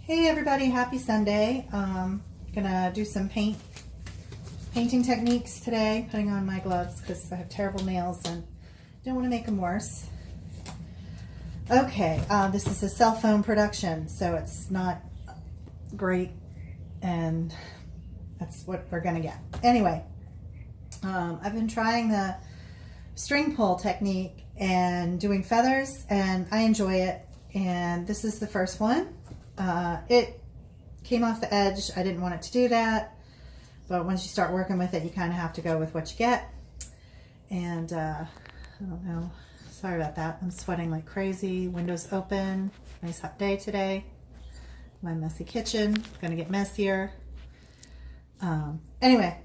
Hey everybody, happy Sunday. Gonna do some painting techniques today, putting on my gloves because I have terrible nails and don't want to make them worse. Okay, this is a cell phone production, so it's not great, and that's what we're gonna get. Anyway, I've been trying the string pull technique and doing feathers, and I enjoy it, and this is the first one. It came off the edge. I didn't want it to do that, but once you start working with it, you kind of have to go with what you get. And I don't know, sorry about that. I'm sweating like crazy, windows open, nice hot day today. My messy kitchen, gonna get messier. Anyway,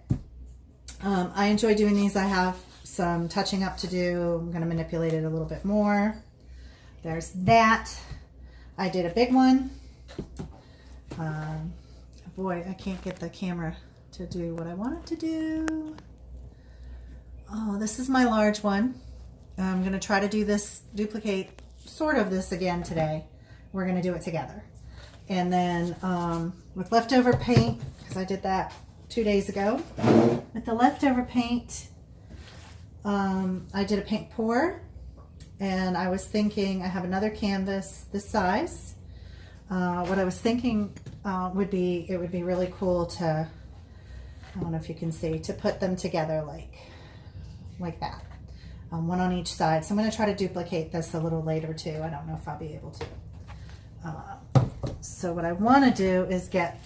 I enjoy doing these. I have some touching up to do. I'm gonna manipulate it a little bit more. There's that. I did a big one. Boy, I can't get the camera to do what I want it to do. Oh, this is my large one. I'm going to try to do this, duplicate sort of this again today. We're going to do it together. And then with leftover paint, because I did that 2 days ago, with the leftover paint, I did a paint pour, and I was thinking I have another canvas this size. What I was thinking would be really cool to, I don't know if you can see, to put them together like that, one on each side. So I'm going to try to duplicate this a little later too. I don't know if I'll be able to. So what I want to do is get,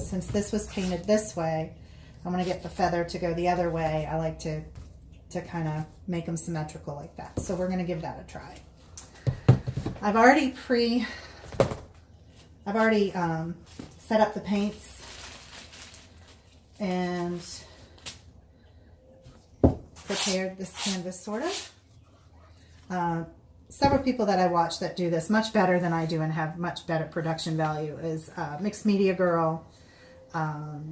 since this was painted this way, I'm going to get the feather to go the other way. I like to kind of make them symmetrical like that. So we're going to give that a try. I've already set up the paints and prepared this canvas sort of. Several people that I watch that do this much better than I do and have much better production value is Mixed Media Girl,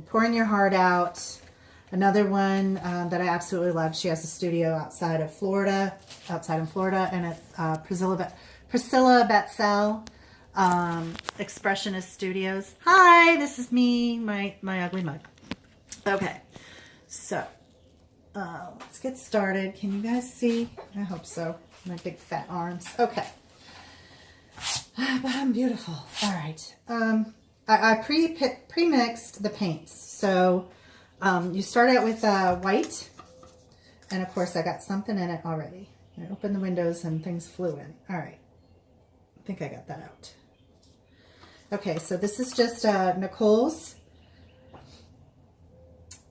Pouring Your Heart Out. Another one that I absolutely love. She has a studio outside in Florida, and it's Priscilla Betzel. Expressionist Studios. Hi, this is me, my ugly mug. Okay, so let's get started. Can you guys see? I hope so. My big fat arms. Okay, but I'm beautiful. All right. I pre-mixed the paints. So you start out with white, and of course I got something in it already. I opened the windows and things flew in. All right, I think I got that out. Okay, so this is just Nicole's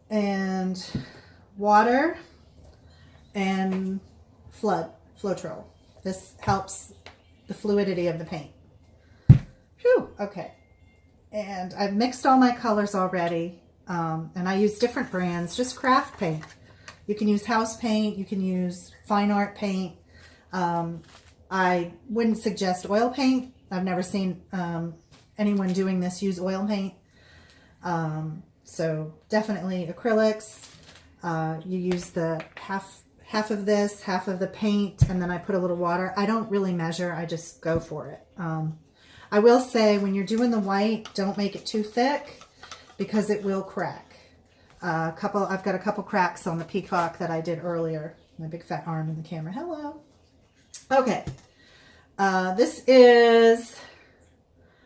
and water and Floetrol. This helps the fluidity of the paint. Phew, okay. And I've mixed all my colors already, and I use different brands, just craft paint. You can use house paint, you can use fine art paint. I wouldn't suggest oil paint. I've never seen anyone doing this use oil paint. So definitely acrylics. You use the half of this, half of the paint, and then I put a little water. I don't really measure, I just go for it. I will say when you're doing the white, don't make it too thick because it will crack. I've got a couple cracks on the peacock that I did earlier. My big fat arm in the camera. Hello. Okay. This is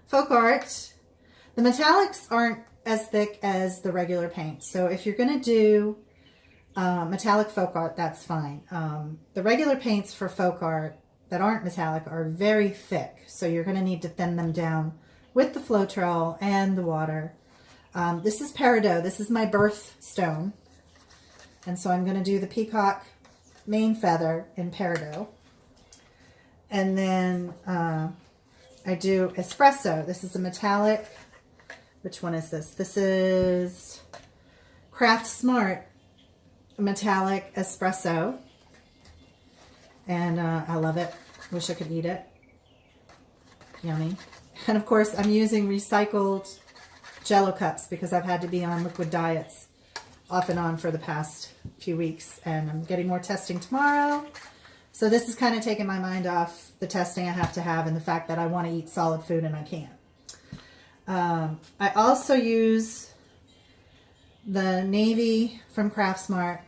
Folk Art. The metallics aren't as thick as the regular paint. So if you're going to do metallic folk art, that's fine. The regular paints for folk art that aren't metallic are very thick. So you're going to need to thin them down with the Floetrol and the water. This is Peridot. This is my birthstone. And so I'm going to do the peacock main feather in Peridot. And then I do Espresso. This is a metallic. Which one is this? This is Craft Smart Metallic Espresso. And I love it. Wish I could eat it. Yummy. And of course, I'm using recycled Jello cups because I've had to be on liquid diets off and on for the past few weeks. And I'm getting more testing tomorrow. So this is kind of taking my mind off the testing I have to have and the fact that I want to eat solid food and I can't. I also use the navy from Craftsmart.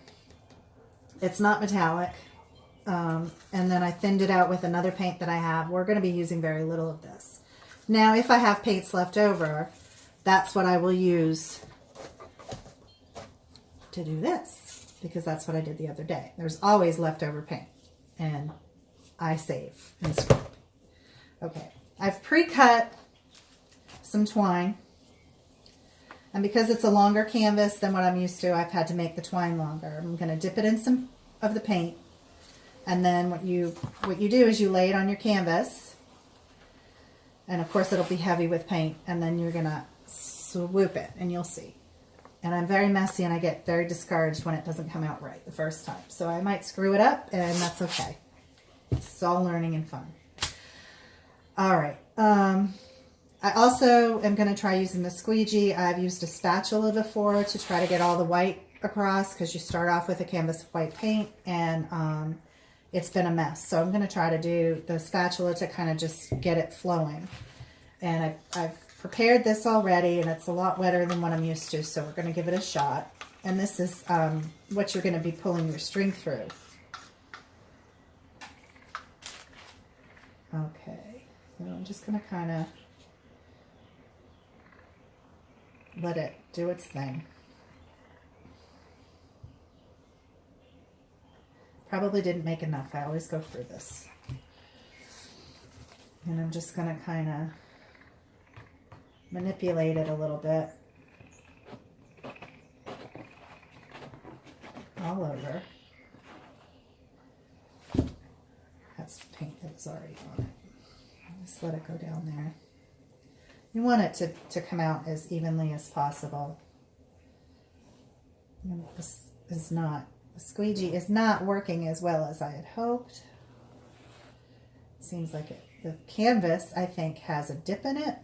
It's not metallic. And then I thinned it out with another paint that I have. We're going to be using very little of this. Now, if I have paints left over, that's what I will use to do this, because that's what I did the other day. There's always leftover paint, and I save and scrape. Okay, I've pre-cut some twine, and because it's a longer canvas than what I'm used to, I've had to make the twine longer. I'm going to dip it in some of the paint, and then what you do is you lay it on your canvas, and of course it'll be heavy with paint, and then you're going to swoop it, and you'll see. And I'm very messy, and I get very discouraged when it doesn't come out right the first time. So I might screw it up, and that's okay. It's all learning and fun. All right. I also am going to try using the squeegee. I've used a spatula before to try to get all the white across, because you start off with a canvas of white paint, and it's been a mess. So I'm going to try to do the spatula to kind of just get it flowing. And I've prepared this already, and it's a lot wetter than what I'm used to, so we're going to give it a shot. And this is what you're going to be pulling your string through. Okay, so I'm just going to kind of let it do its thing. Probably didn't make enough. I always go through this. And I'm just going to kind of manipulate it a little bit all over. That's paint that was already on it. Just let it go down there. You want it to come out as evenly as possible. And this is not, the squeegee is not working as well as I had hoped. It seems like the canvas, I think, has a dip in it.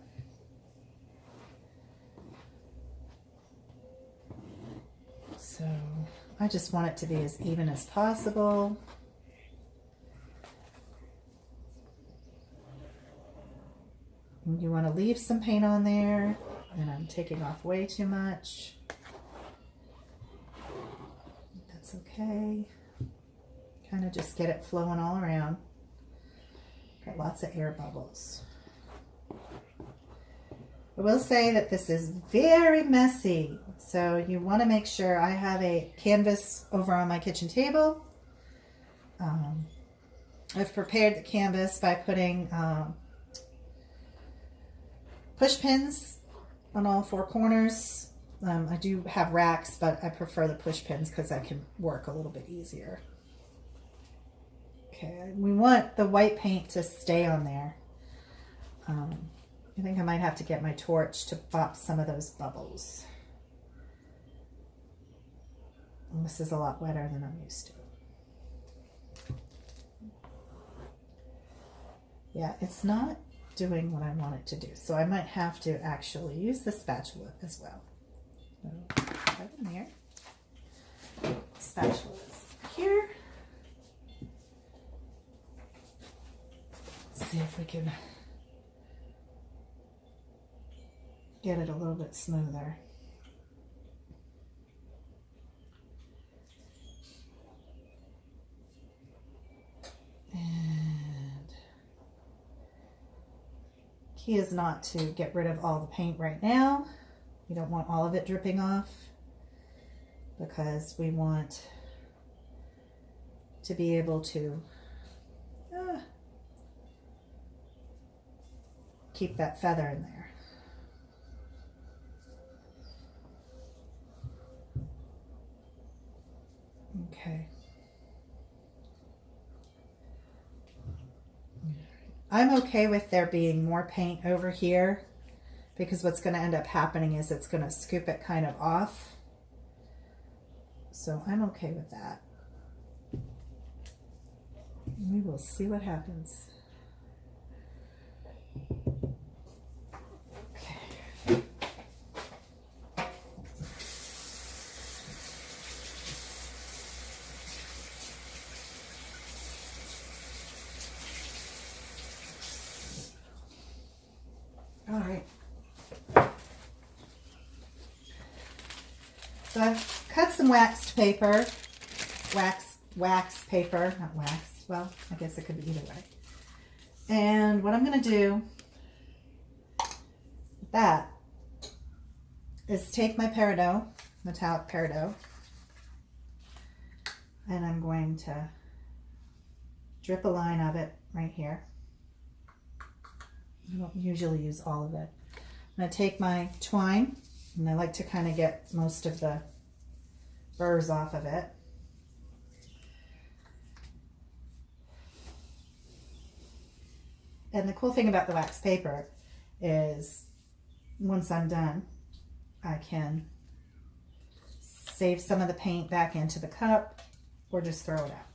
So I just want it to be as even as possible. And you want to leave some paint on there, and I'm taking off way too much. That's okay. Kind of just get it flowing all around. Got lots of air bubbles. I will say that this is very messy, so you want to make sure. I have a canvas over on my kitchen table. I've prepared the canvas by putting push pins on all four corners. I do have racks, but I prefer the push pins because I can work a little bit easier. Okay, we want the white paint to stay on there. I think I might have to get my torch to pop some of those bubbles. And this is a lot wetter than I'm used to. Yeah, it's not doing what I want it to do. So I might have to actually use the spatula as well. So, right in there. Spatula is here. Let's see if we can get it a little bit smoother. And key is not to get rid of all the paint right now. You don't want all of it dripping off, because we want to be able to keep that feather in there. Okay. I'm okay with there being more paint over here, because what's going to end up happening is it's going to scoop it kind of off. So I'm okay with that. We will see what happens. Okay. All right. So I've cut some waxed paper, wax paper, not waxed. Well, I guess it could be either way. And what I'm going to do with that is take my peridot, metallic peridot, and I'm going to drip a line of it right here. I don't usually use all of it. I'm going to take my twine, and I like to kind of get most of the burrs off of it. And the cool thing about the wax paper is once I'm done, I can save some of the paint back into the cup or just throw it out.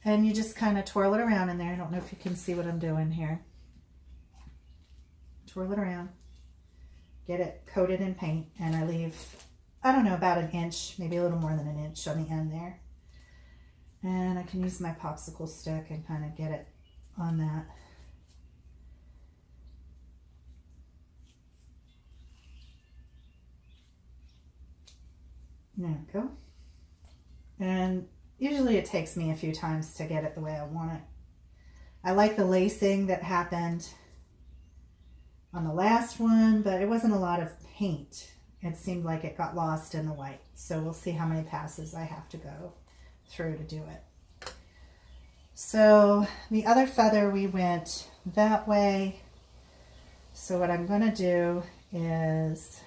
And you just kind of twirl it around in there. I don't know if you can see what I'm doing here. Twirl it around, get it coated in paint, and I leave, I don't know, about an inch, maybe a little more than an inch on the end there. And I can use my popsicle stick and kind of get it on that. There we go. And usually it takes me a few times to get it the way I want it. I like the lacing that happened on the last one, but it wasn't a lot of paint. It seemed like it got lost in the white. So we'll see how many passes I have to go through to do it. So the other feather, we went that way. So what I'm going to do is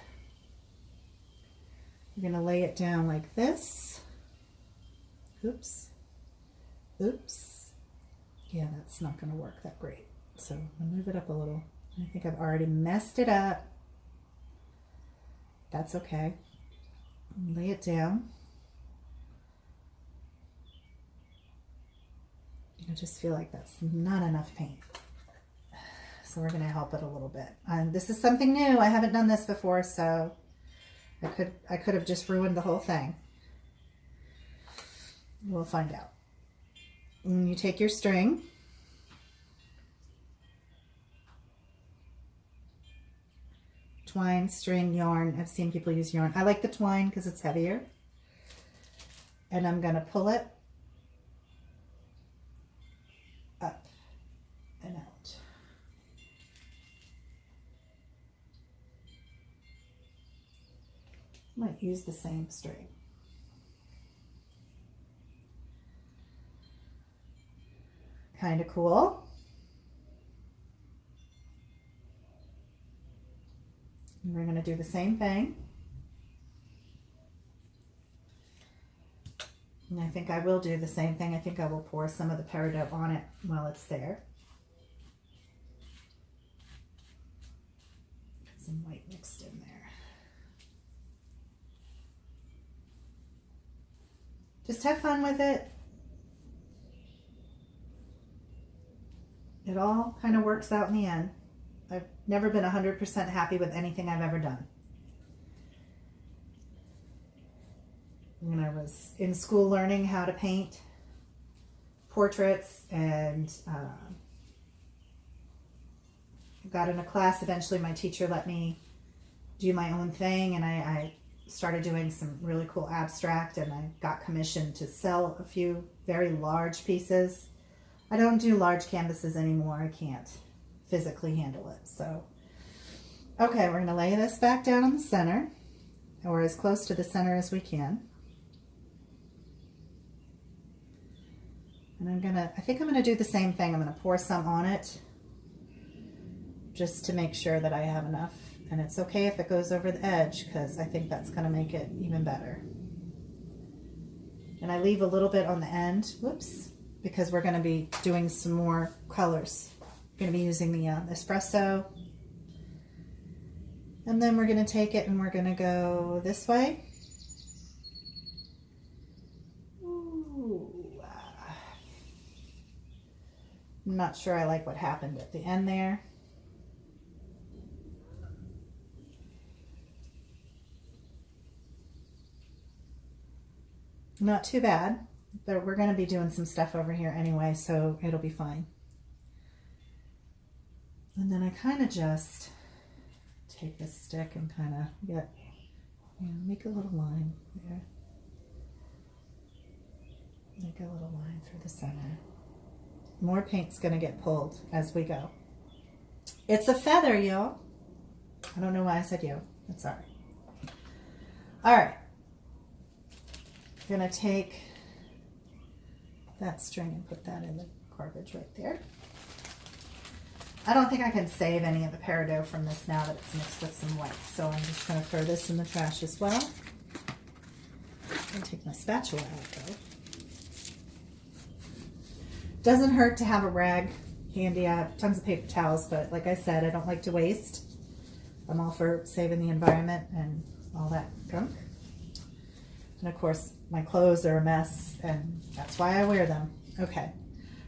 I'm going to lay it down like this. Oops. Oops. Yeah, that's not going to work that great. So I'll move it up a little. I think I've already messed it up. That's okay. Lay it down. I just feel like that's not enough paint. So we're going to help it a little bit. And this is something new. I haven't done this before, so I could have just ruined the whole thing. We'll find out. And you take your string. Twine, string, yarn. I've seen people use yarn. I like the twine because it's heavier. And I'm going to pull it up and out. Might use the same string. Kind of cool. And we're going to do the same thing. And I think I will do the same thing. I think I will pour some of the peridot on it while it's there. Get some white mixed in there. Just have fun with it. It all kind of works out in the end. I've never been 100% happy with anything I've ever done. When I was in school learning how to paint portraits and got in a class, eventually my teacher let me do my own thing, and I started doing some really cool abstract, and I got commissioned to sell a few very large pieces. I don't do large canvases anymore. I can't physically handle it. So, okay, we're going to lay this back down on the center, or as close to the center as we can. And I think I'm going to do the same thing. I'm going to pour some on it just to make sure that I have enough. And it's okay if it goes over the edge, because I think that's going to make it even better. And I leave a little bit on the end, whoops, because we're going to be doing some more colors. We're going to be using the espresso. And then we're going to take it and we're going to go this way. Ooh, I'm not sure I like what happened at the end there. Not too bad, but we're going to be doing some stuff over here anyway, so it'll be fine. And then I kind of just take this stick and kind of get Yeah, make a little line there. Make a little line through the center. More paint's going to get pulled as we go. It's a feather, y'all. I don't know why I said yo. That's all right. All right. I'm going to take that string and put that in the garbage right there. I don't think I can save any of the peridot from this now that it's mixed with some white. So I'm just going to throw this in the trash as well. And take my spatula out though. Doesn't hurt to have a rag handy. I have tons of paper towels, but like I said, I don't like to waste. I'm all for saving the environment and all that gunk. And of course, my clothes are a mess, and that's why I wear them. Okay,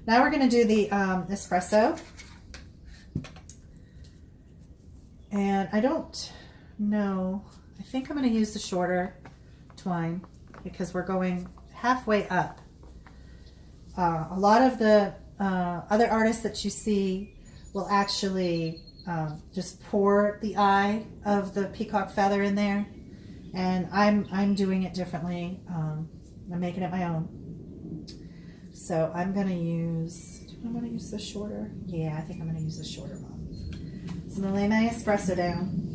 now we're going to do the espresso. And I don't know, I think I'm going to use the shorter twine because we're going halfway up. A lot of the other artists that you see will actually just pour the eye of the peacock feather in there, and I'm doing it differently. I'm making it my own. So I'm going to use, do I want to use the shorter? Yeah, I think I'm going to use the shorter one. So I'm going to lay my espresso down.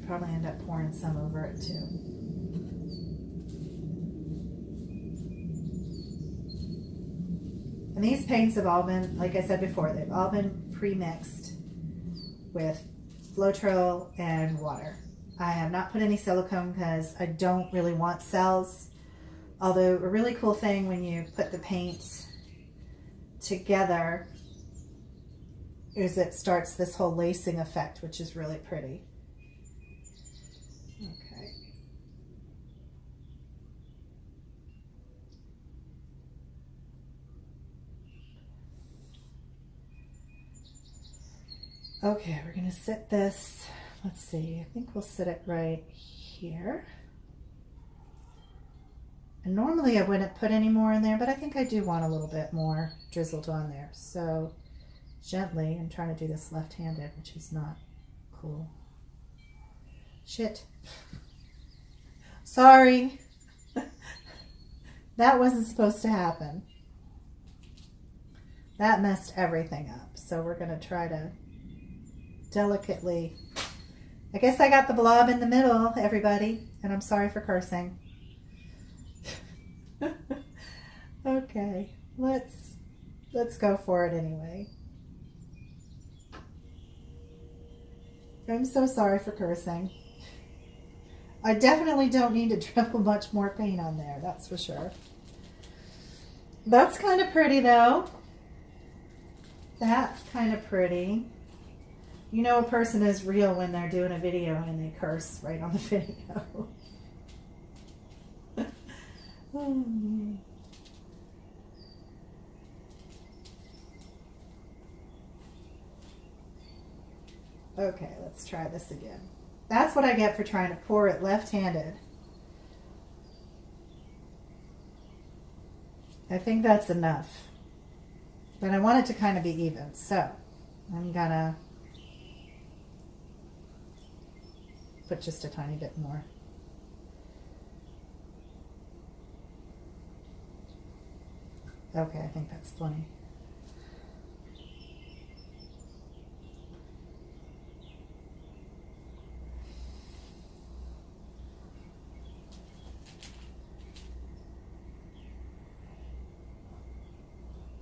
Probably end up pouring some over it too. And these paints have all been, like I said before, they've all been pre-mixed with Floetrol and water. I have not put any silicone because I don't really want cells. Although a really cool thing when you put the paint together is it starts this whole lacing effect, which is really pretty. Okay. Okay, we're going to sit this, let's see, I think we'll sit it right here. And normally I wouldn't put any more in there, but I think I do want a little bit more drizzled on there. So gently, I'm trying to do this left-handed, which is not cool. Shit. Sorry. That wasn't supposed to happen. That messed everything up. So we're going to try to delicately, I guess I got the blob in the middle, everybody, and I'm sorry for cursing. Okay, let's go for it anyway. I'm so sorry for cursing. I definitely don't need to dribble much more paint on there, that's for sure. That's kind of pretty though. That's kind of pretty. You know a person is real when they're doing a video and they curse right on the video. Okay, let's try this again. That's what I get for trying to pour it left-handed. I think that's enough. But I want it to kind of be even, so I'm gonna put just a tiny bit more. Okay, I think that's plenty.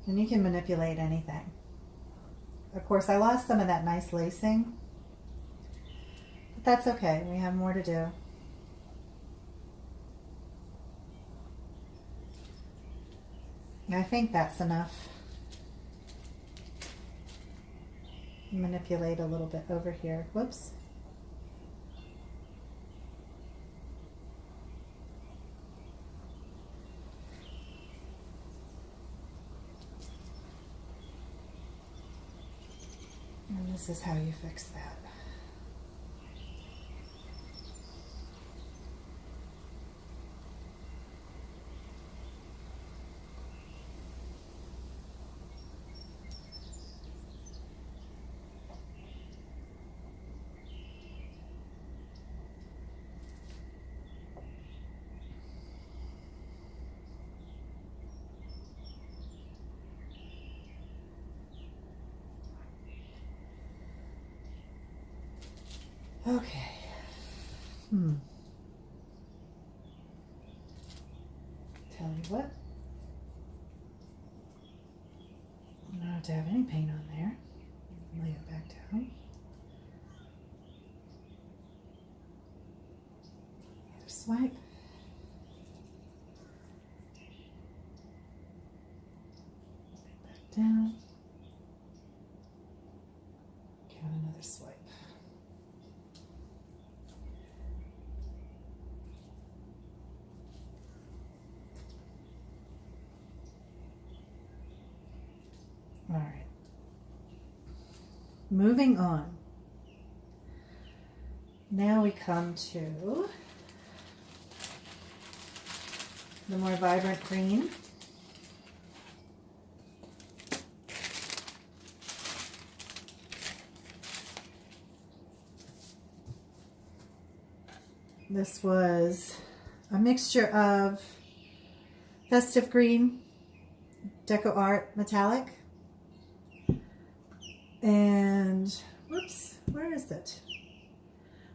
And you can manipulate anything. Of course, I lost some of that nice lacing, but that's okay. We have more to do. I think that's enough. Manipulate a little bit over here. Whoops. And this is how you fix that. Okay. Tell you what. I don't have to have any paint on there. Lay it back down. Other swipe. Back down. Give it another swipe. All right. Moving on. Now we come to the more vibrant green. This was a mixture of Festive Green, Deco Art Metallic, and, whoops, where is it?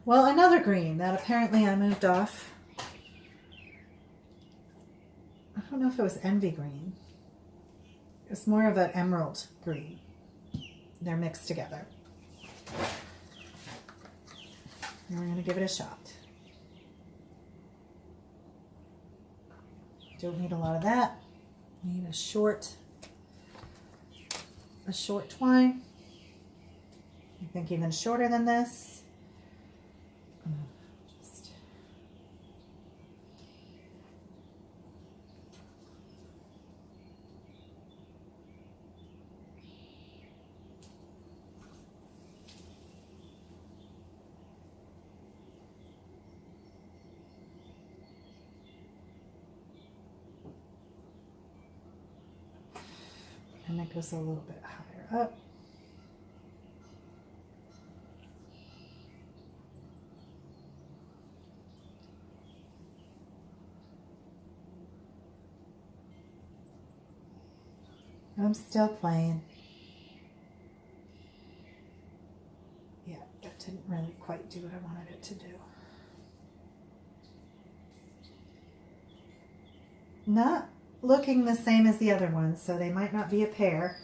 Well, another green that apparently I moved off. I don't know if it was Envy Green. It's more of an emerald green. They're mixed together. And we're going to give it a shot. Don't need a lot of that. Need a short twine. I think even shorter than this. Just and it goes a little bit higher up. I'm still playing. Yeah, that didn't really quite do what I wanted it to do. Not looking the same as the other ones, so they might not be a pair.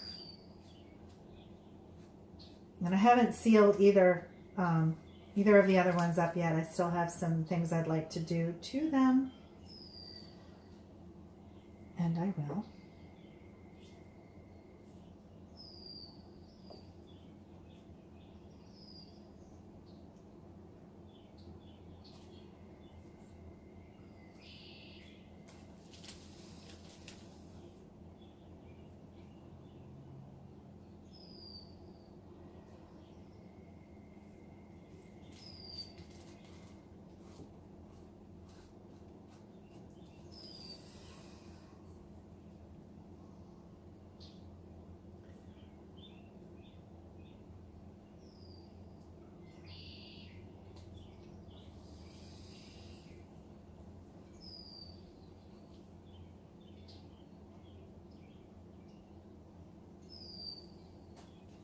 And I haven't sealed either of the other ones up yet. I still have some things I'd like to do to them. And I will.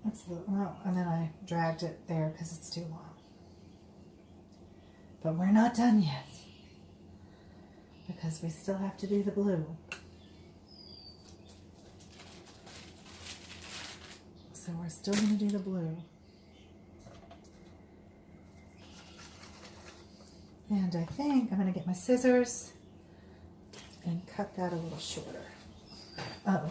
That's the, well, and then I dragged it there because it's too long. But we're not done yet because we still have to do the blue. So we're still going to do the blue. And I think I'm going to get my scissors and cut that a little shorter. Uh-oh.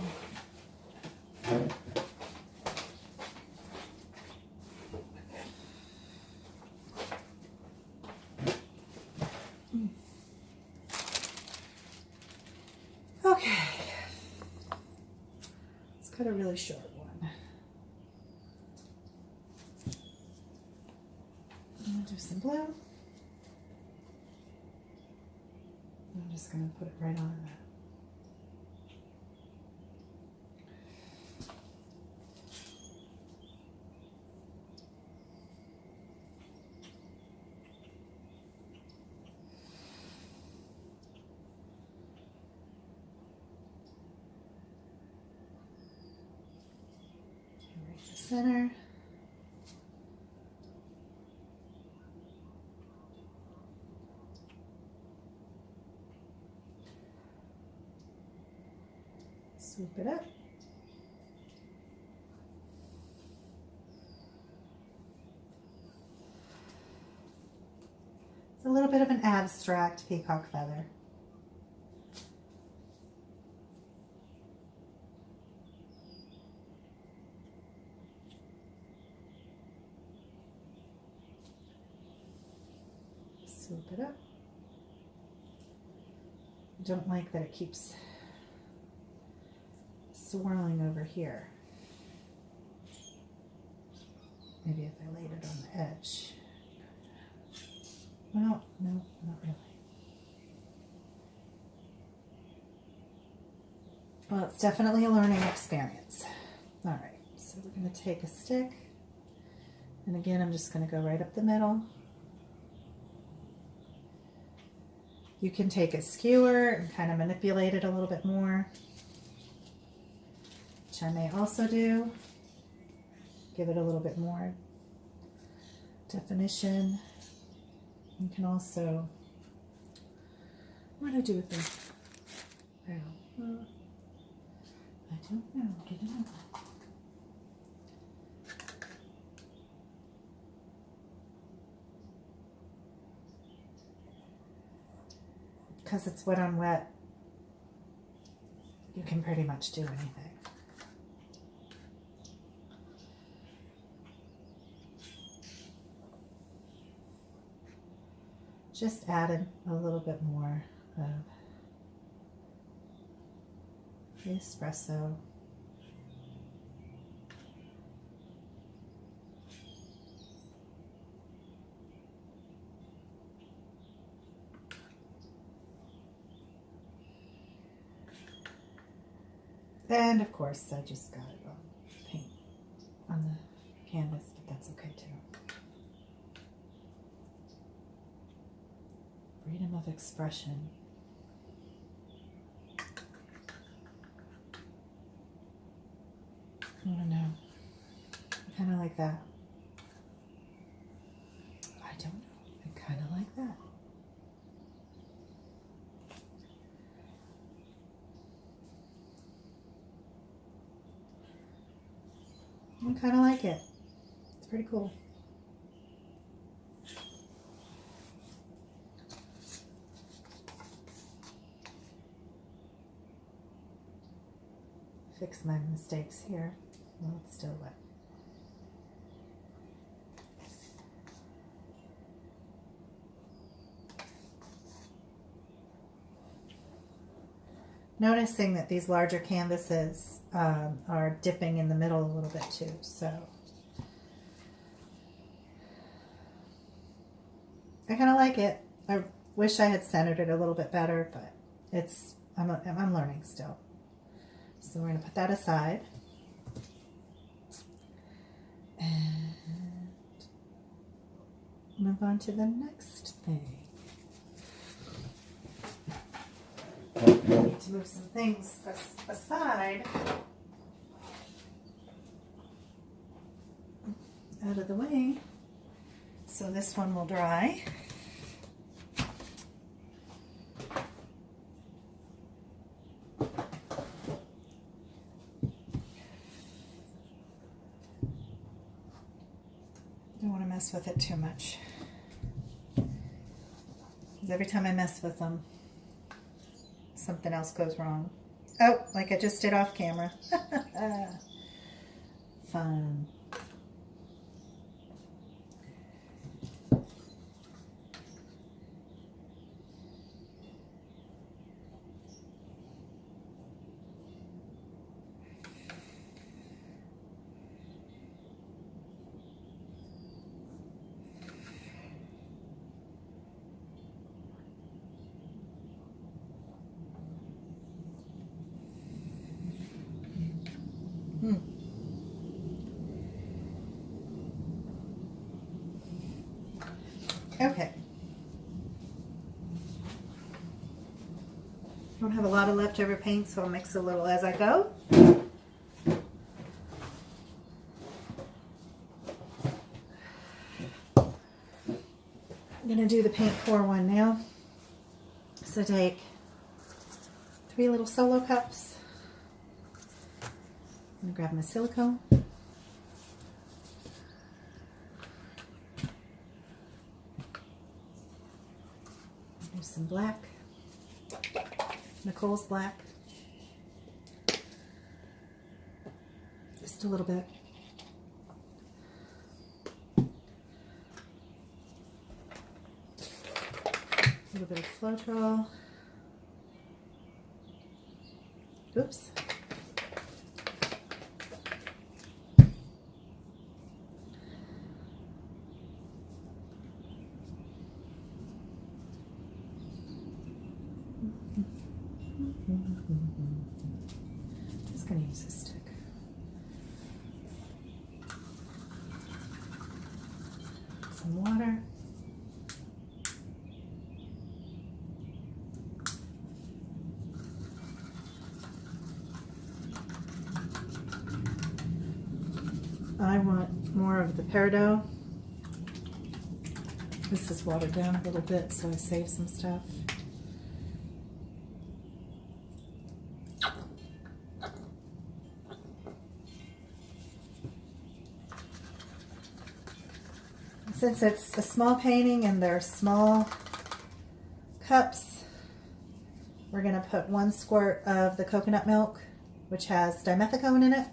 Okay. Let's cut a really short one. I'm going to do some blue. I'm just going to put it right on that. Right the center. it up. It's a little bit of an abstract peacock feather. Swoop it up. I don't like that it keeps swirling over here. Maybe if I laid it on the edge. Well, no, not really. Well, it's definitely a learning experience. All right, so we're going to take a stick, and again, I'm just going to go right up the middle. You can take a skewer and kind of manipulate it a little bit more, which I may also do. Give it a little bit more definition. You can also, what do I do with this? I don't know. Get it out. Because it's wet on wet, you can pretty much do anything. Just added a little bit more of the espresso. And of course, I just got it on paint on the canvas, but that's okay too. Freedom of expression. I don't know. I kind of like that. I don't know. I kind of like that. I kind of like it. It's pretty cool. Fix my mistakes here. Well, it's still wet. Noticing that these larger canvases are dipping in the middle a little bit too, so I kind of like it. I wish I had centered it a little bit better, but I'm learning still. So we're going to put that aside. And move on to the next thing. I need to move some things aside, out of the way, so this one will dry. Don't want to mess with it too much, because every time I mess with them, something else goes wrong. Oh, like I just did off camera. Fun. Okay. Don't have a lot of leftover paint, so I'll mix a little as I go. I'm going to do the paint pour one now. So take 3 little solo cups. I'm gonna grab my silicone. There's some black. Nicole's black. Just a little bit. A little bit of Floetrol. Oops. Just gonna use this stick. Some water. I want more of the peridot. This is watered down a little bit, so I save some stuff. Since it's a small painting and they're small cups, we're going to put 1 squirt of the coconut milk, which has dimethicone in it.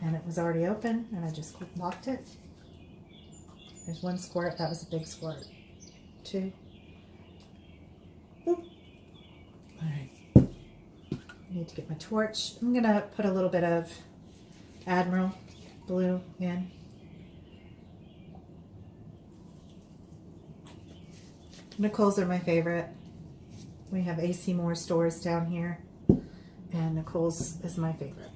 And it was already open, and I just locked it. There's 1 squirt. That was a big squirt. 2. Boop. All right. I need to get my torch. I'm going to put a little bit of Admiral blue in. Nicole's are my favorite. We have AC Moore stores down here, and Nicole's is my favorite.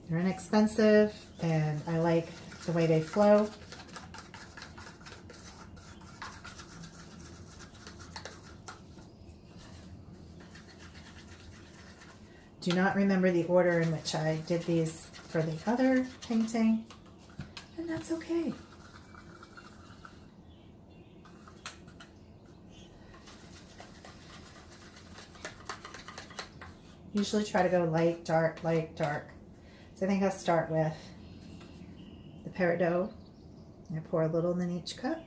They're inexpensive, and I like the way they flow. Do not remember the order in which I did these for the other painting, and that's okay. Usually try to go light, dark, light, dark. So I think I'll start with the peridot. I pour a little in each cup.